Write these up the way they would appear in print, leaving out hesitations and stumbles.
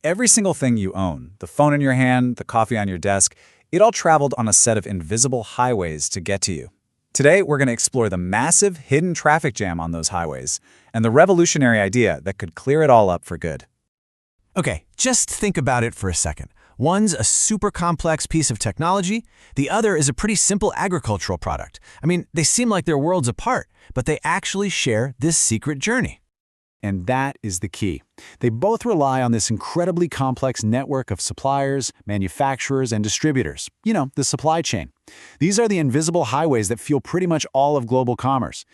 Every single thing you own, the phone in your hand, the coffee on your desk, it all traveled on a set of invisible highways to get to you. Today, we're going to explore the massive hidden traffic jam on those highways and the revolutionary idea that could clear it all up for good. Okay, just think about it for a second. One's a super complex piece of technology, the other is a pretty simple agricultural product. They seem like they're worlds apart, but they actually share this secret journey. And that is the key. They both rely on this incredibly complex network of suppliers, manufacturers, and distributors. The supply chain. These are the invisible highways that fuel pretty much all of global commerce.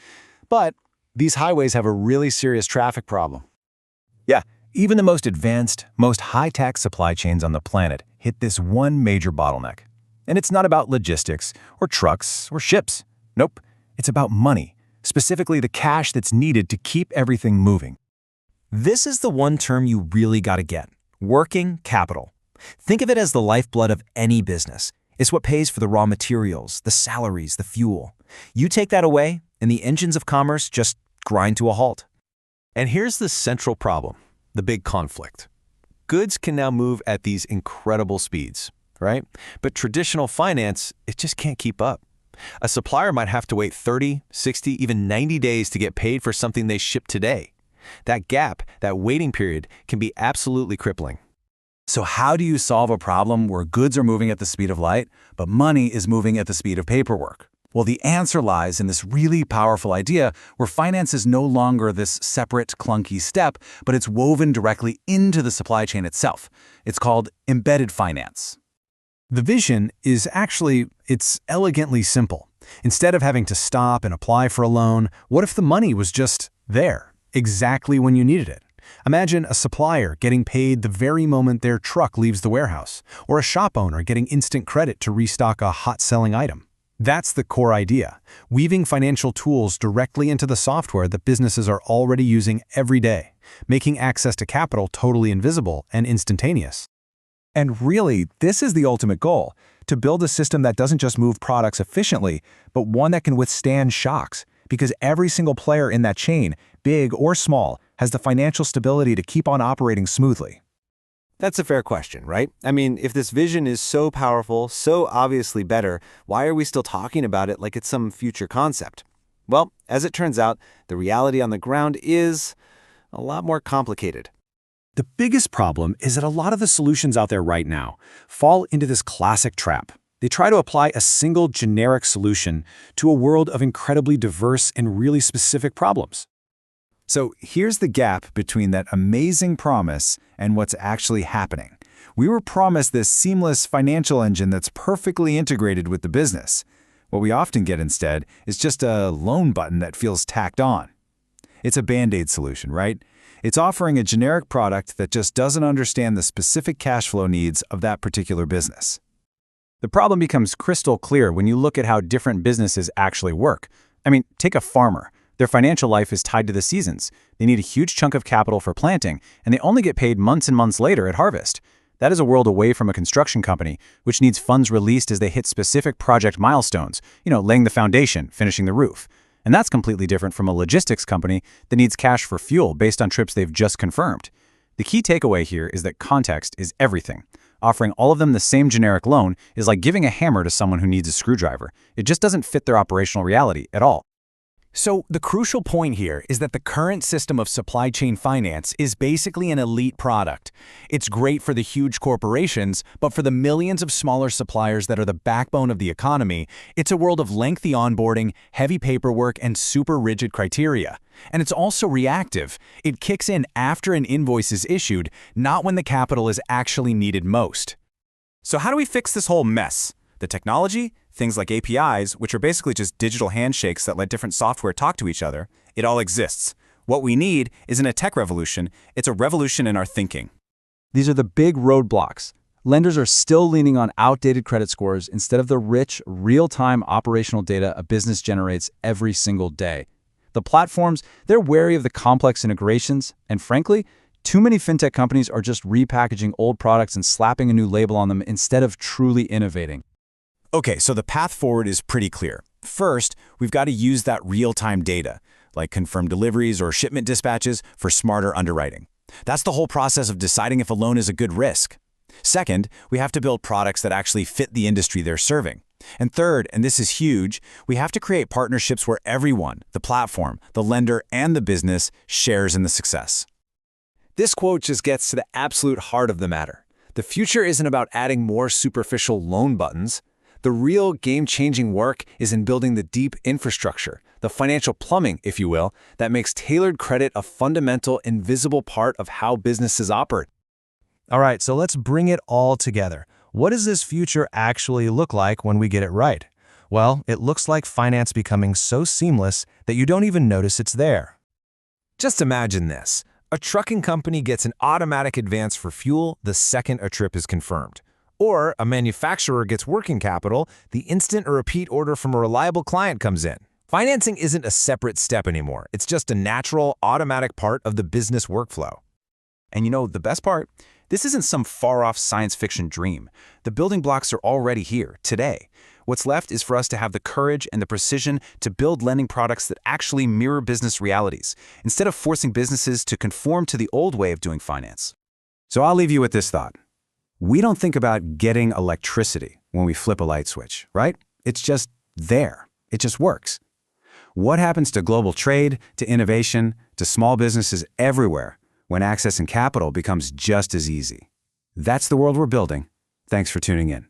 But these highways have a really serious traffic problem. Yeah, even the most advanced, most high-tech supply chains on the planet hit this one major bottleneck. And it's not about logistics, or trucks, or ships. Nope, it's about money. Specifically the cash that's needed to keep everything moving. This is the one term you really got to get: working capital. Think of it as the lifeblood of any business. It's what pays for the raw materials, the salaries, the fuel. You take that away, and the engines of commerce just grind to a halt. And here's the central problem, the big conflict. Goods can now move at these incredible speeds, right? But traditional finance, it just can't keep up. A supplier might have to wait 30, 60, even 90 days to get paid for something they ship today. That gap, that waiting period, can be absolutely crippling. So how do you solve a problem where goods are moving at the speed of light, but money is moving at the speed of paperwork? Well, the answer lies in this really powerful idea where finance is no longer this separate, clunky step, but it's woven directly into the supply chain itself. It's called embedded finance. The vision is it's elegantly simple. Instead of having to stop and apply for a loan, what if the money was just there, exactly when you needed it? Imagine a supplier getting paid the very moment their truck leaves the warehouse, or a shop owner getting instant credit to restock a hot-selling item. That's the core idea, weaving financial tools directly into the software that businesses are already using every day, making access to capital totally invisible and instantaneous. And really, this is the ultimate goal, to build a system that doesn't just move products efficiently, but one that can withstand shocks, because every single player in that chain, big or small, has the financial stability to keep on operating smoothly. That's a fair question, right? If this vision is so powerful, so obviously better, why are we still talking about it like it's some future concept? Well, as it turns out, the reality on the ground is a lot more complicated. The biggest problem is that a lot of the solutions out there right now fall into this classic trap. They try to apply a single generic solution to a world of incredibly diverse and really specific problems. So here's the gap between that amazing promise and what's actually happening. We were promised this seamless financial engine that's perfectly integrated with the business. What we often get instead is just a loan button that feels tacked on. It's a Band-Aid solution, right? It's offering a generic product that just doesn't understand the specific cash flow needs of that particular business. The problem becomes crystal clear when you look at how different businesses actually work. Take a farmer. Their financial life is tied to the seasons. They need a huge chunk of capital for planting, and they only get paid months and months later at harvest. That is a world away from a construction company, which needs funds released as they hit specific project milestones, laying the foundation, finishing the roof. And that's completely different from a logistics company that needs cash for fuel based on trips they've just confirmed. The key takeaway here is that context is everything. Offering all of them the same generic loan is like giving a hammer to someone who needs a screwdriver. It just doesn't fit their operational reality at all. So the crucial point here is that the current system of supply chain finance is basically an elite product. It's great for the huge corporations, but for the millions of smaller suppliers that are the backbone of the economy, it's a world of lengthy onboarding, heavy paperwork, and super rigid criteria. And it's also reactive. It kicks in after an invoice is issued, not when the capital is actually needed most. So how do we fix this whole mess? The technology, things like APIs, which are basically just digital handshakes that let different software talk to each other, it all exists. What we need isn't a tech revolution, it's a revolution in our thinking. These are the big roadblocks. Lenders are still leaning on outdated credit scores instead of the rich, real-time operational data a business generates every single day. The platforms, they're wary of the complex integrations, and frankly, too many fintech companies are just repackaging old products and slapping a new label on them instead of truly innovating. Okay, so the path forward is pretty clear. First, we've got to use that real-time data, like confirmed deliveries or shipment dispatches, for smarter underwriting. That's the whole process of deciding if a loan is a good risk. Second, we have to build products that actually fit the industry they're serving. And third, and this is huge, we have to create partnerships where everyone, the platform, the lender, and the business, shares in the success. This quote just gets to the absolute heart of the matter. The future isn't about adding more superficial loan buttons. The real game-changing work is in building the deep infrastructure, the financial plumbing, if you will, that makes tailored credit a fundamental, invisible part of how businesses operate. All right, so let's bring it all together. What does this future actually look like when we get it right? Well, it looks like finance becoming so seamless that you don't even notice it's there. Just imagine this. A trucking company gets an automatic advance for fuel the second a trip is confirmed. Or a manufacturer gets working capital the instant a repeat order from a reliable client comes in. Financing isn't a separate step anymore. It's just a natural, automatic part of the business workflow. And you know, the best part? This isn't some far-off science fiction dream. The building blocks are already here, today. What's left is for us to have the courage and the precision to build lending products that actually mirror business realities, instead of forcing businesses to conform to the old way of doing finance. So I'll leave you with this thought. We don't think about getting electricity when we flip a light switch, right? It's just there. It just works. What happens to global trade, to innovation, to small businesses everywhere when accessing capital becomes just as easy? That's the world we're building. Thanks for tuning in.